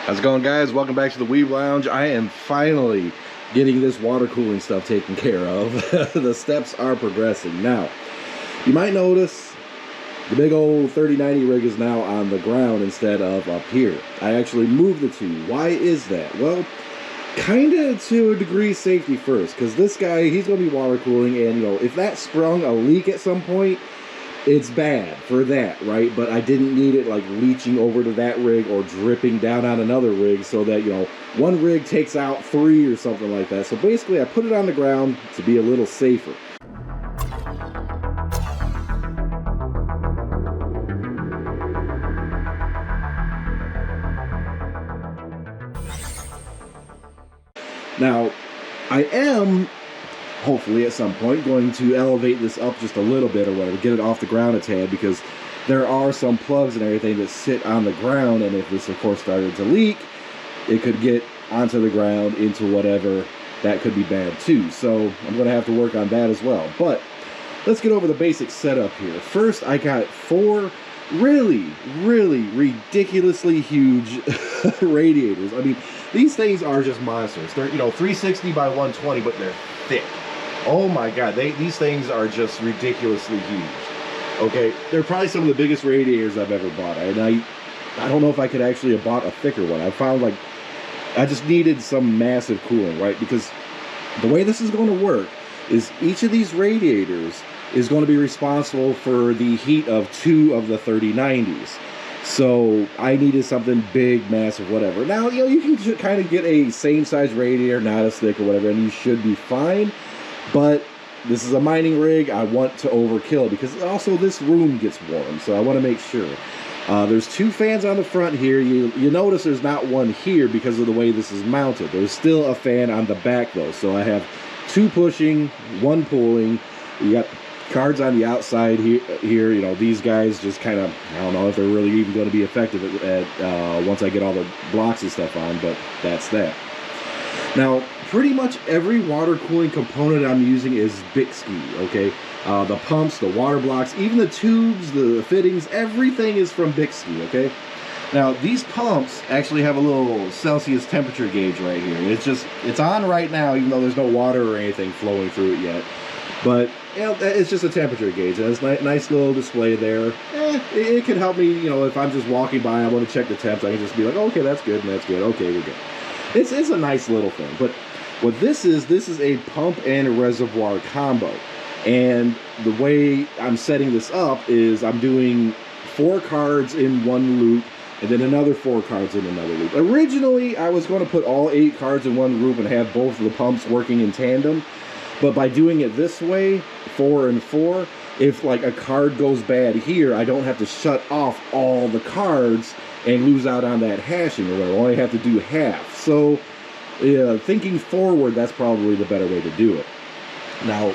How's it going, guys? Welcome back to the Weave Lounge. I am finally getting this water cooling stuff taken care of. The steps are progressing. Now, you might notice the big old 3090 rig is now on the ground instead of up here. I actually moved the two. Why is that? Well, kind of to a degree safety first, because this guy, he's going to be water cooling, and you know, if that sprung a leak at some point, it's bad for that, right? But I didn't need it like leaching over to that rig or dripping down on another rig so that, you know, one rig takes out three or something like that. So basically I put it on the ground to be a little safer. Now, I am hopefully at some point going to elevate this up just a little bit or whatever, get it off the ground a tad, because there are some plugs and everything that sit on the ground, and if this of course started to leak, it could get onto the ground into whatever. That could be bad too, so I'm going to have to work on that as well. But let's get over the basic setup here. First, I got four really ridiculously huge radiators. I mean, these things are just monsters. They're, you know, 360 by 120, but they're thick. Oh my god, these things are just ridiculously huge. Okay, they're probably some of the biggest radiators I've ever bought, and I don't know if I could actually have bought a thicker one. I found like I just needed some massive cooling, right? Because the way this is going to work is each of these radiators is going to be responsible for the heat of two of the 3090s. So I needed something big, massive, whatever. Now, you know, you can kind of get a same size radiator, not as thick or whatever, and you should be fine. But this is a mining rig. I want to overkill because also this room gets warm, so I want to make sure. There's two fans on the front here. You notice there's not one here because of the way this is mounted. There's still a fan on the back though, so I have two pushing, one pulling. You got cards on the outside here. You know, these guys just kind of, I don't know if they're really even going to be effective at once I get all the blocks and stuff on, but that's that. Now, pretty much every water cooling component I'm using is Bykski, okay? The pumps, the water blocks, even the tubes, the fittings, everything is from Bykski, okay? Now, these pumps actually have a little Celsius temperature gauge right here. It's on right now, even though there's no water or anything flowing through it yet. But, you know, it's just a temperature gauge. It has a nice little display there. It can help me, you know, if I'm just walking by, I want to check the temps, I can just be like, okay, that's good, and that's good, okay, we're good. It's a nice little thing. But what this is a pump and reservoir combo. And the way I'm setting this up is I'm doing 4 cards in one loop, and then another 4 cards in another loop. Originally, I was going to put all 8 cards in one loop and have both of the pumps working in tandem. But by doing it this way, 4 and 4, if like a card goes bad here, I don't have to shut off all the cards and lose out on that hashing or whatever. I only have to do half. So, thinking forward, that's probably the better way to do it. Now,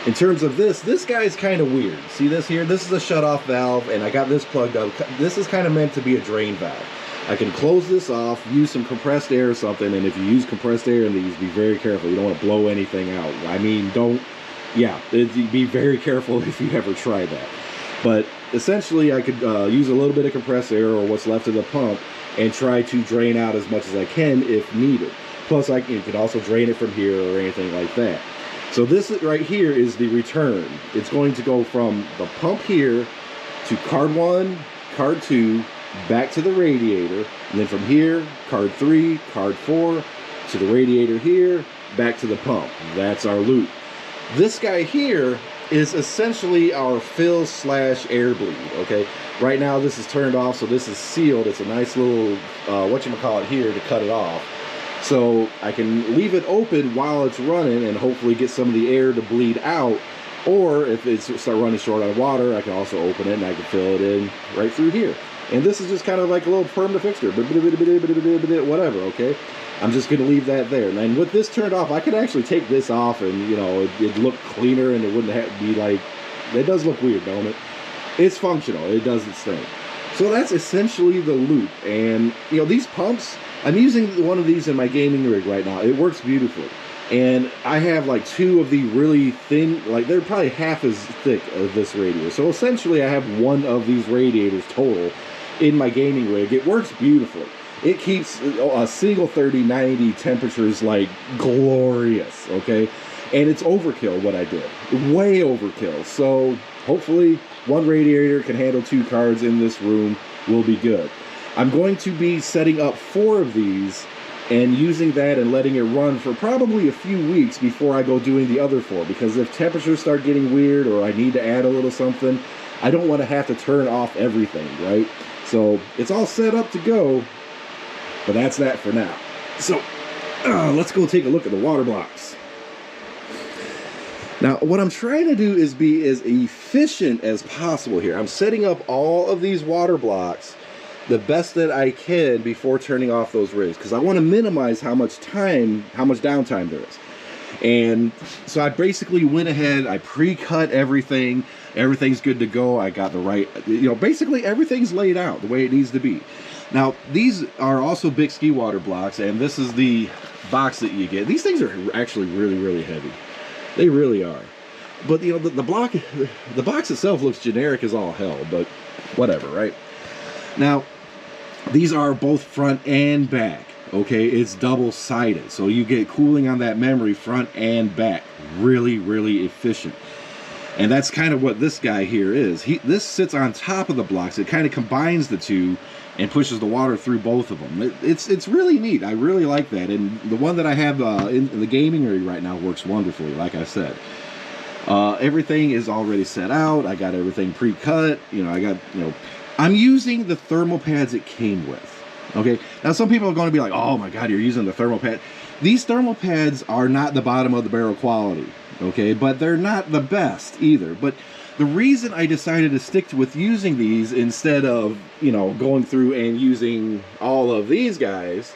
in terms of this guy's kind of weird. See this here? This is a shut-off valve, and I got this plugged up. This is kind of meant to be a drain valve. I can close this off, use some compressed air or something, and if you use compressed air in these, be very careful. You don't want to blow anything out. I mean, be very careful if you ever try that. But essentially, I could use a little bit of compressed air or what's left of the pump and try to drain out as much as I can if needed. Plus, you can also drain it from here or anything like that. So this right here is the return. It's going to go from the pump here to card 1, card 2, back to the radiator, and then from here, card 3, card 4, to the radiator here, back to the pump. That's our loop. This guy here is essentially our fill / air bleed, okay? Right now this is turned off, so this is sealed. It's a nice little, whatchamacallit here to cut it off. So I can leave it open while it's running and hopefully get some of the air to bleed out. Or if it's start running short on water, I can also open it and I can fill it in right through here. And this is just kind of like a little permanent fixture, whatever, okay? I'm just going to leave that there. And then with this turned off, I could actually take this off and, you know, it'd look cleaner and it wouldn't have to be like, it does look weird, don't it? It's functional. It does its thing. So that's essentially the loop. And, you know, these pumps, I'm using one of these in my gaming rig right now. It works beautifully. And I have like 2 of the really thin, like they're probably half as thick as this radiator. So essentially I have 1 of these radiators total in my gaming rig. It works beautifully. It keeps a single 3090 temperatures like glorious, okay? And it's overkill what I did, way overkill. So hopefully one radiator can handle 2 cards in this room will be good. I'm going to be setting up 4 of these and using that and letting it run for probably a few weeks before I go doing the other 4, because if temperatures start getting weird or I need to add a little something, I don't want to have to turn off everything, right? So it's all set up to go, but that's that for now. So let's go take a look at the water blocks. Now, what I'm trying to do is be as efficient as possible here. I'm setting up all of these water blocks the best that I can before turning off those rigs, because I want to minimize how much downtime there is. And so I basically went ahead, I pre-cut everything. Everything's good to go. I got the right, basically everything's laid out the way it needs to be. Now, these are also Bykski water blocks, and this is the box that you get. These things are actually really, really heavy. They really are. But the box itself looks generic as all hell, but whatever, right? Now, these are both front and back, okay? It's double-sided, so you get cooling on that memory front and back. Really, really efficient. And that's kind of what this guy here is. This sits on top of the blocks. It kind of combines the two and pushes the water through both of them. It's really neat. I really like that. And the one that I have in the gaming rig right now works wonderfully, like I said. Everything is already set out. I got everything pre-cut. I'm using the thermal pads it came with. Okay, now some people are going to be like, oh my god, you're using the thermal pad. These thermal pads are not the bottom of the barrel quality, okay, but they're not the best either. But the reason I decided to stick with using these instead of going through and using all of these guys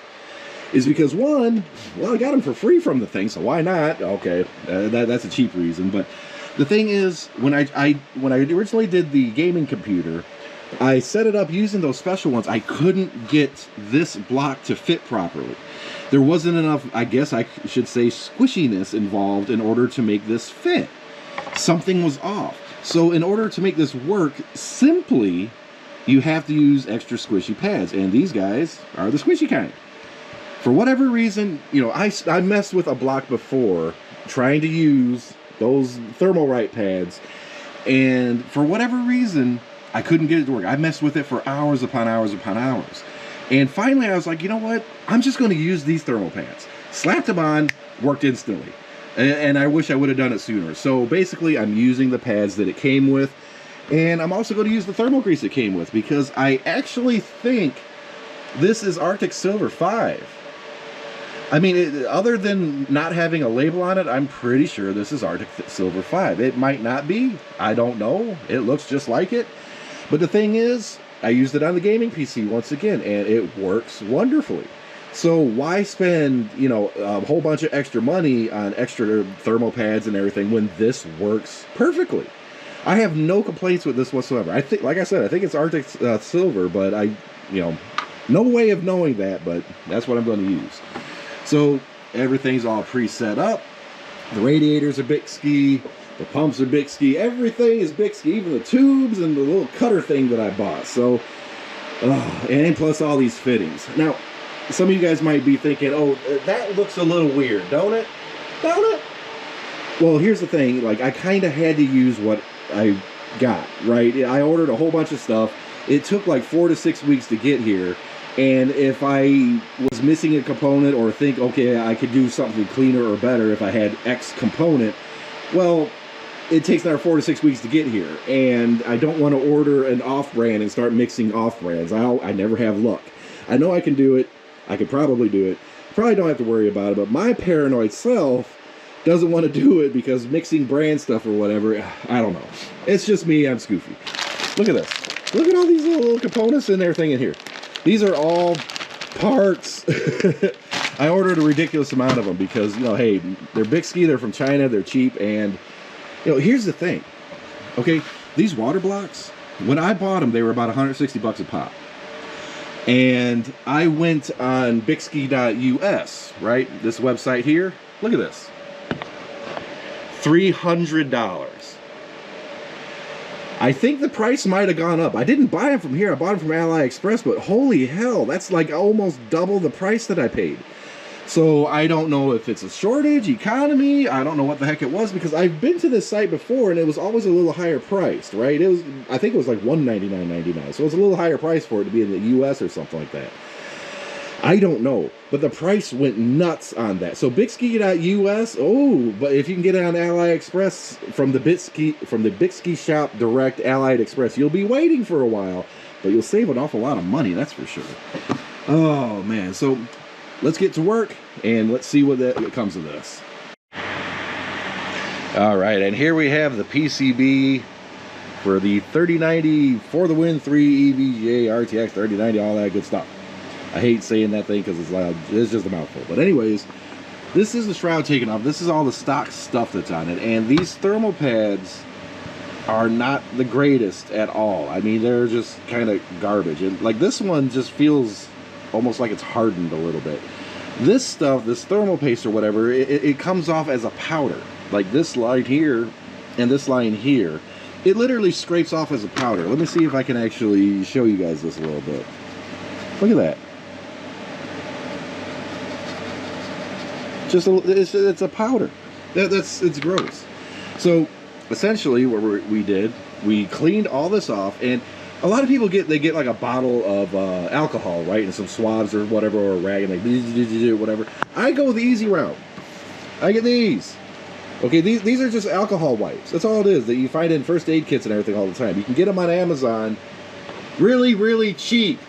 is because, one, well, I got them for free from the thing, so why not? Okay, that's a cheap reason. But the thing is, when I originally did the gaming computer, I set it up using those special ones. I couldn't get this block to fit properly. There wasn't enough, I guess I should say, squishiness involved in order to make this fit. Something was off. So in order to make this work simply, you have to use extra squishy pads, and these guys are the squishy kind. For whatever reason, I messed with a block before trying to use those Thermalright pads, and for whatever reason, I couldn't get it to work. I messed with it for hours upon hours upon hours. And finally, I was like, you know what? I'm just going to use these thermal pads. Slapped them on, worked instantly. And I wish I would have done it sooner. So basically, I'm using the pads that it came with. And I'm also going to use the thermal grease it came with, because I actually think this is Arctic Silver 5. I mean, other than not having a label on it, I'm pretty sure this is Arctic Silver 5. It might not be. I don't know. It looks just like it. But the thing is, I used it on the gaming PC once again, and it works wonderfully. So why spend, a whole bunch of extra money on extra thermal pads and everything when this works perfectly? I have no complaints with this whatsoever. I think, like I said, I think it's Arctic Silver, but no way of knowing that, but that's what I'm going to use. So everything's all pre-set up. The radiators are Bykski. The pumps are Bykski. Everything is Bykski, even the tubes and the little cutter thing that I bought. So, and plus all these fittings. Now, some of you guys might be thinking, oh, that looks a little weird, don't it? Don't it? Well, here's the thing. Like, I kind of had to use what I got, right? I ordered a whole bunch of stuff. It took like 4 to 6 weeks to get here. And if I was missing a component or think, okay, I could do something cleaner or better if I had X component, well, it takes another 4 to 6 weeks to get here, and I don't want to order an off-brand and start mixing off-brands. I never have luck. I know I can do it. I could probably do it. Probably don't have to worry about it, but my paranoid self doesn't want to do it because mixing brand stuff or whatever, I don't know. It's just me. I'm scoofy. Look at this. Look at all these little components and everything in here. These are all parts. I ordered a ridiculous amount of them because, hey, they're Bykski, they're from China, they're cheap, and here's the thing, okay? These water blocks, when I bought them, they were about 160 bucks a pop. And I went on Bykski.us, right? This website here. Look at this. $300. I think the price might have gone up. I didn't buy them from here. I bought them from AliExpress, but holy hell, that's like almost double the price that I paid. So I don't know if it's a shortage, economy, I don't know what the heck it was, because I've been to this site before and it was always a little higher priced, right? It was, I think it was like $199.99, so it was a little higher price for it to be in the US or something like that. I don't know, but the price went nuts on that. So Bykski.us, oh, but if you can get it on AliExpress from the Bykski shop direct Allied Express, you'll be waiting for a while, but you'll save an awful lot of money, that's for sure. Oh man, so let's get to work and let's see what comes of this. All right, and here we have the PCB for the 3090 For the Win 3 EVGA RTX 3090, all that good stuff. I hate saying that thing because it's loud. It's just a mouthful. But anyways, this is the shroud taken off. This is all the stock stuff that's on it. And these thermal pads are not the greatest at all. I mean, they're just kind of garbage. And like this one just feels almost like it's hardened a little bit. This stuff, this thermal paste or whatever, it comes off as a powder. Like this line here and this line here. It literally scrapes off as a powder. Let me see if I can actually show you guys this a little bit. Look at that. Just it's a powder. It's gross. So essentially what we cleaned all this off, and a lot of people get like a bottle of alcohol, right, and some swabs or whatever, or a rag, and like whatever. I go the easy route. I get these. Okay, these are just alcohol wipes. That's all it is that you find in first aid kits and everything all the time. You can get them on Amazon, really cheap.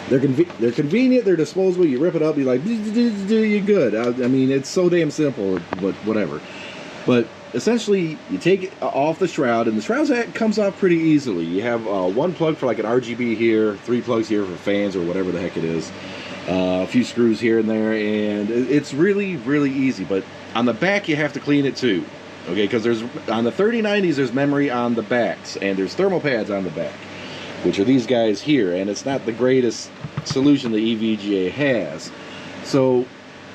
They're convenient, they're disposable, you rip it up, you're like, you're good. I mean, it's so damn simple, but whatever. But essentially, you take it off the shroud, and the shroud comes off pretty easily. You have one plug for like an RGB here, 3 plugs here for fans or whatever the heck it is, a few screws here and there, and it's really easy. But on the back, you have to clean it too, okay? Because on the 3090s, there's memory on the backs, and there's thermal pads on the back, which are these guys here, and it's not the greatest solution the EVGA has. So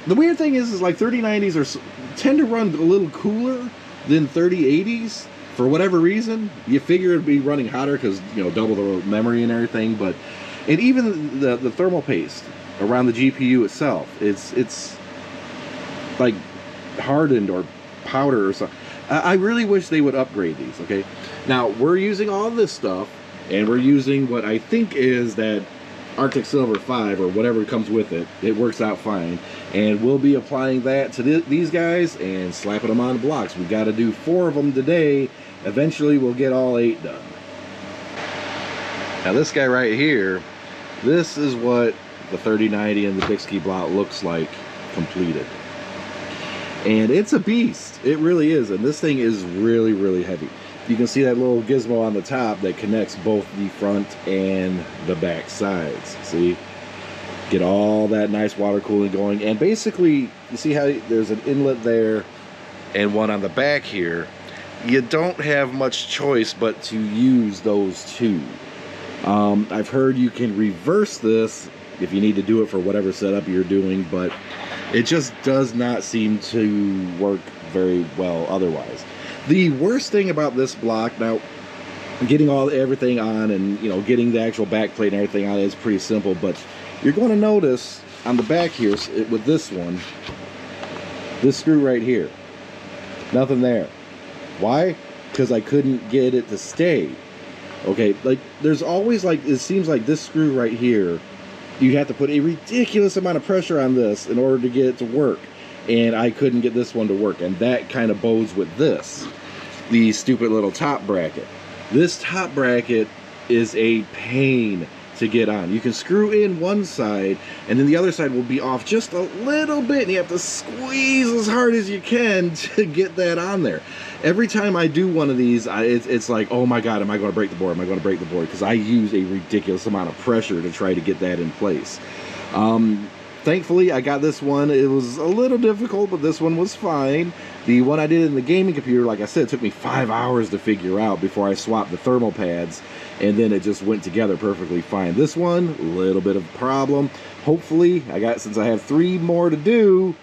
the weird thing is like 3090s tend to run a little cooler than 3080s for whatever reason. You figure it'd be running hotter because, you know, double the memory and everything, but and even the thermal paste around the GPU itself, it's like hardened or powder or something. I really wish they would upgrade these. Okay, now we're using all this stuff, and we're using what I think is that Arctic Silver 5 or whatever comes with it. It works out fine, and we'll be applying that to these guys and slapping them on the blocks. We've got to do 4 of them today. Eventually we'll get all 8 done. Now this guy right here, this is what the 3090 and the Bykski block looks like completed, and it's a beast. It really is. And this thing is really heavy. You can see that little gizmo on the top that connects both the front and the back sides. See? Get all that nice water cooling going. And basically, you see how there's an inlet there and one on the back here. You don't have much choice but to use those two. I've heard you can reverse this if you need to do it for whatever setup you're doing, but it just does not seem to work very well otherwise. The worst thing about this block, now getting everything on and, you know, getting the actual back plate and everything on is pretty simple, but you're going to notice on the back here with this one, this screw right here, nothing there. Why? Because I couldn't get it to stay. Okay, like there's always like, it seems like this screw right here, you have to put a ridiculous amount of pressure on this in order to get it to work. And I couldn't get this one to work, and that kind of bodes with this, the stupid little top bracket. This top bracket is a pain to get on. You can screw in one side, and then the other side will be off just a little bit, and you have to squeeze as hard as you can to get that on there. Every time I do one of these, it's like, oh my god, am I going to break the board? Am I going to break the board? Because I use a ridiculous amount of pressure to try to get that in place. Thankfully, I got this one. It was a little difficult, but this one was fine. The one I did in the gaming computer, like I said, it took me 5 hours to figure out before I swapped the thermal pads, and then it just went together perfectly fine. This one, a little bit of a problem. Hopefully, since I have 3 more to do,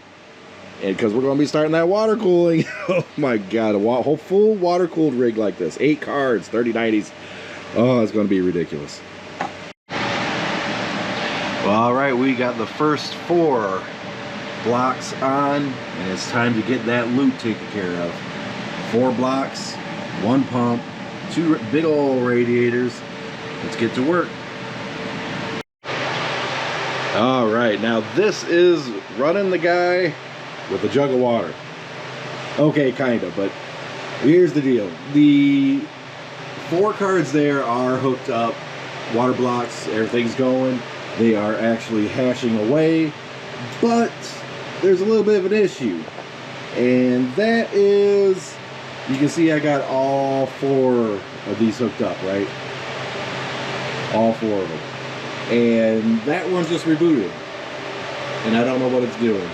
And because we're going to be starting that water cooling. Oh my God, a whole full water cooled rig like this. 8 cards, 3090s. Oh, it's going to be ridiculous. Well, all right, we got the first 4 blocks on, and it's time to get that loop taken care of. 4 blocks, 1 pump, 2 big old radiators. Let's get to work. All right, now this is running the guy with a jug of water. Okay, kind of, but here's the deal. The 4 cards there are hooked up, water blocks, everything's going. They are actually hashing away, but there's a little bit of an issue. And that is, you can see I got all 4 of these hooked up, right? All 4 of them. And that one's just rebooted. And I don't know what it's doing.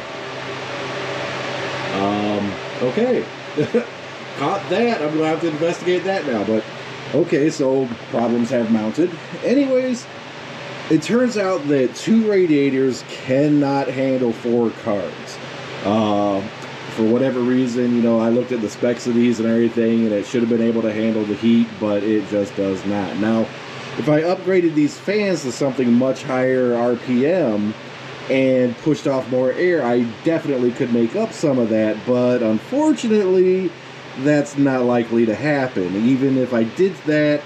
Okay. Caught that. I'm gonna have to investigate that now. But okay, so problems have mounted. Anyways, it turns out that 2 radiators cannot handle 4 cards. For whatever reason, you know, I looked at the specs of these and everything, and it should have been able to handle the heat, but it just does not. Now, if I upgraded these fans to something much higher RPM and pushed off more air, I definitely could make up some of that, but unfortunately, that's not likely to happen. Even if I did that,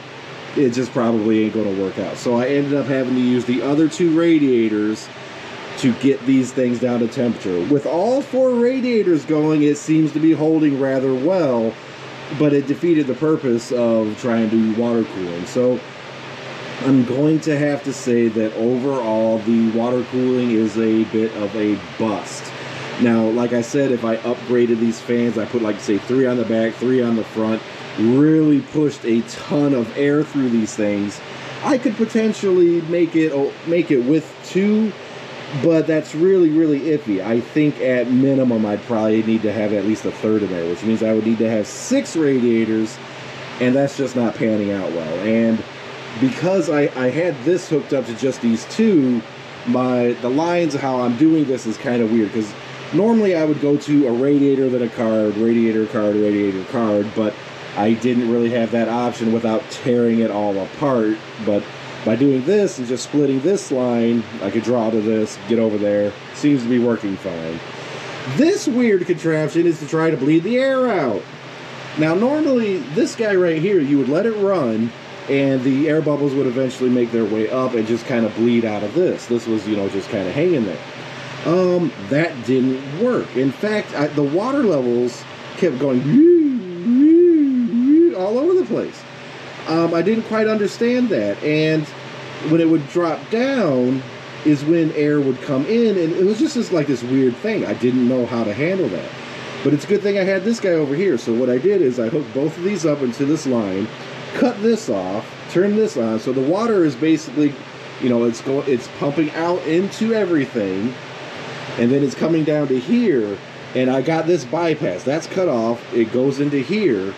it just probably ain't going to work out. So I ended up having to use the other 2 radiators to get these things down to temperature. With all 4 radiators going, it seems to be holding rather well, but it defeated the purpose of trying to do water cooling. So I'm going to have to say that overall the water cooling is a bit of a bust. Now, like I said, if I upgraded these fans, I put, like, say, 3 on the back, 3 on the front, really pushed a ton of air through these things, I could potentially make it with 2, but that's really, really iffy. I think at minimum I'd probably need to have at least a third in there, which means I would need to have 6 radiators, and that's just not panning out well. And because I had this hooked up to just these 2, the lines of how I'm doing this is kind of weird, because normally I would go to a radiator, then a card, radiator, card, radiator, card, but I didn't really have that option without tearing it all apart. But by doing this and just splitting this line, I could draw to this, get over there. Seems to be working fine. This weird contraption is to try to bleed the air out. Now, normally, this guy right here, you would let it run, and the air bubbles would eventually make their way up and just kind of bleed out of this. This was, you know, just kind of hanging there. That didn't work. In fact, the water levels kept going all over the place. I didn't quite understand that, and when it would drop down is when air would come in, and it was just this weird thing. I didn't know how to handle that. But it's a good thing I had this guy over here. So what I did is I hooked both of these up into this line, cut this off, turn this on, so the water is basically, you know, it's pumping out into everything, and then it's coming down to here, and I got this bypass. That's cut off, it goes into here,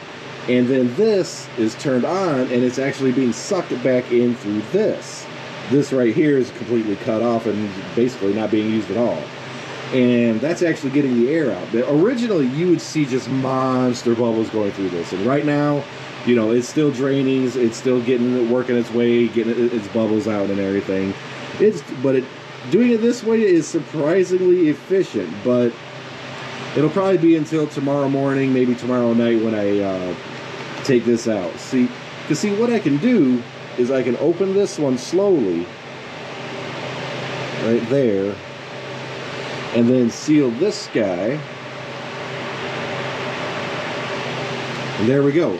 and then this is turned on, and it's actually being sucked back in through this. This right here is completely cut off and basically not being used at all. And that's actually getting the air out. But originally, you would see just monster bubbles going through this. And right now, you know, it's still draining, it's still working its way, getting its bubbles out and everything. Doing it this way is surprisingly efficient, but it'll probably be until tomorrow morning, maybe tomorrow night when I take this out. See, what I can do is I can open this one slowly, right there, and then seal this guy. And there we go.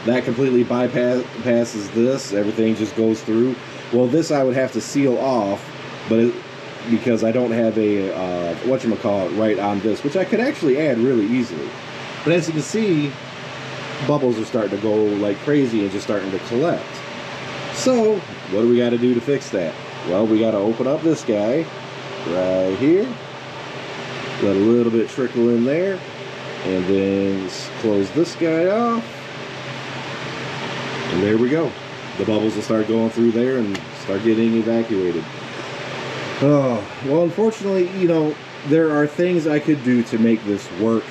That completely bypasses this. Everything just goes through. Well, this I would have to seal off, but because I don't have a whatchamacallit right on this, which I could actually add really easily. But as you can see, bubbles are starting to go like crazy and just starting to collect. So what do we got to do to fix that? Well, we got to open up this guy right here, let a little bit trickle in there, and then close this guy off, and there we go. The bubbles will start going through there and start getting evacuated. Oh, well, unfortunately, you know, there are things I could do to make this work,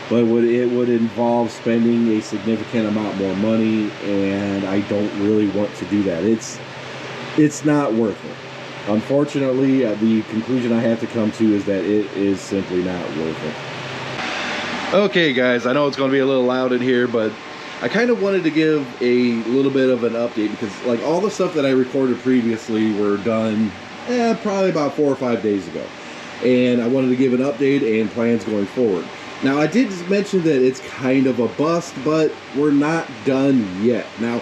but it would involve spending a significant amount more money, and I don't really want to do that. It's not worth it. Unfortunately, the conclusion I have to come to is that it is simply not worth it. Okay guys, I know it's going to be a little loud in here, but I kind of wanted to give a little bit of an update because like all the stuff that I recorded previously were done probably about 4 or 5 days ago. And I wanted to give an update and plans going forward. Now I did mention that it's kind of a bust, but we're not done yet. Now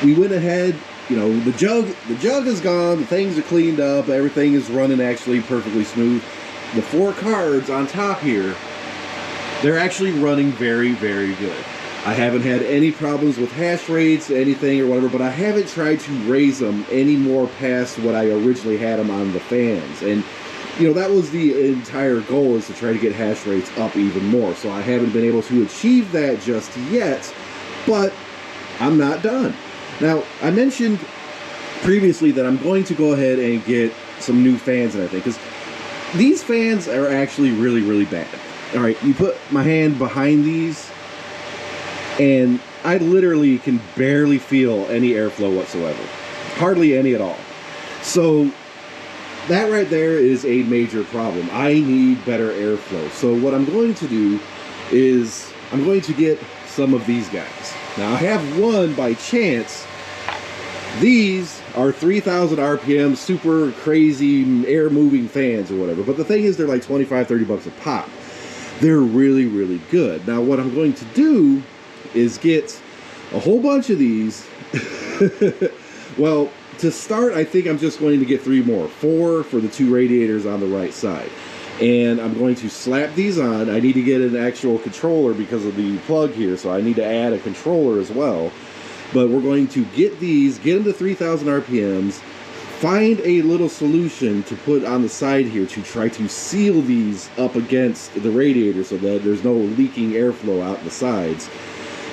we went ahead, you know, the jug is gone, the things are cleaned up, everything is running actually perfectly smooth. The 4 cards on top here, they're actually running very, very good. I haven't had any problems with hash rates, anything or whatever, but I haven't tried to raise them any more past what I originally had them on the fans. And, you know, that was the entire goal, is to try to get hash rates up even more. So I haven't been able to achieve that just yet, but I'm not done. Now, I mentioned previously that I'm going to go ahead and get some new fans and everything, because these fans are actually really, really bad. All right, you put my hand behind these, and I literally can barely feel any airflow whatsoever. Hardly any at all. So that right there is a major problem. I need better airflow. So what I'm going to do is I'm going to get some of these guys. Now I have one by chance. These are 3,000 RPM, super crazy air moving fans or whatever. But the thing is, they're like 25, 30 bucks a pop. They're really, really good. Now what I'm going to do is get a whole bunch of these. Well, to start, I think I'm just going to get 3 more. 4 for the 2 radiators on the right side. And I'm going to slap these on. I need to get an actual controller because of the plug here, so I need to add a controller as well. But we're going to get these, get them to 3,000 RPMs, find a little solution to put on the side here to try to seal these up against the radiator so that there's no leaking airflow out the sides.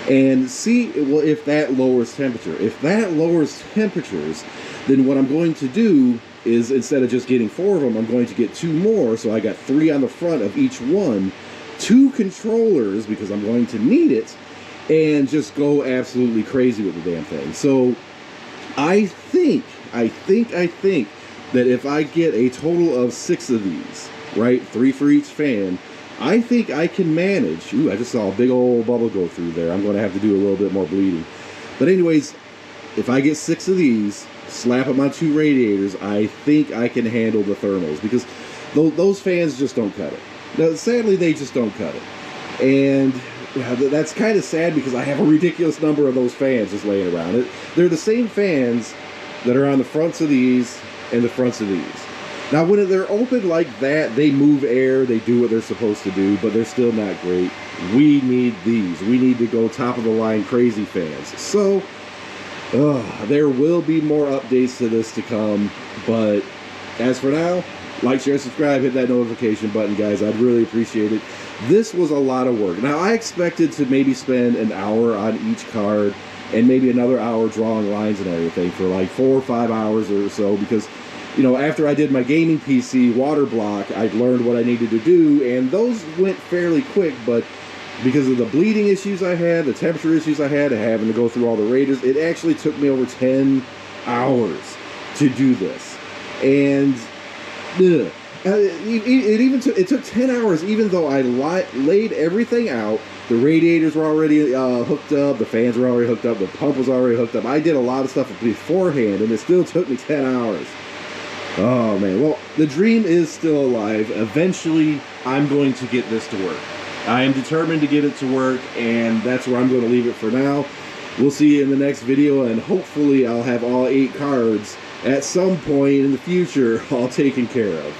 And see if that lowers temperature. If that lowers temperatures, then what I'm going to do is, instead of just getting 4 of them, I'm going to get 2 more. So I got 3 on the front of each one, 2 controllers, because I'm going to need it, and just go absolutely crazy with the damn thing. So I think that if I get a total of 6 of these, right, 3 for each fan, I think I can manage. Ooh, I just saw a big old bubble go through there. I'm going to have to do a little bit more bleeding. But anyways, if I get 6 of these, slap them on 2 radiators, I think I can handle the thermals, because those fans just don't cut it. Now, sadly, they just don't cut it. And that's kind of sad, because I have a ridiculous number of those fans just laying around. They're the same fans that are on the fronts of these and the fronts of these. Now, when they're open like that, they move air, they do what they're supposed to do, but they're still not great. We need these. We need to go top of the line crazy fans. So, there will be more updates to this to come, but as for now, like, share, subscribe, hit that notification button, guys. I'd really appreciate it. This was a lot of work. Now, I expected to maybe spend an hour on each card and maybe another hour drawing lines and everything for like 4 or 5 hours or so, because, you know, after I did my gaming PC water block, I learned what I needed to do, and those went fairly quick, but because of the bleeding issues I had, the temperature issues I had, and having to go through all the radiators, it actually took me over 10 hours to do this. And it took 10 hours, even though I laid everything out. The radiators were already hooked up, the fans were already hooked up, the pump was already hooked up. I did a lot of stuff beforehand, and it still took me 10 hours. Oh man, well, the dream is still alive. Eventually, I'm going to get this to work. I am determined to get it to work, and that's where I'm going to leave it for now. We'll see you in the next video, and hopefully I'll have all 8 cards at some point in the future all taken care of.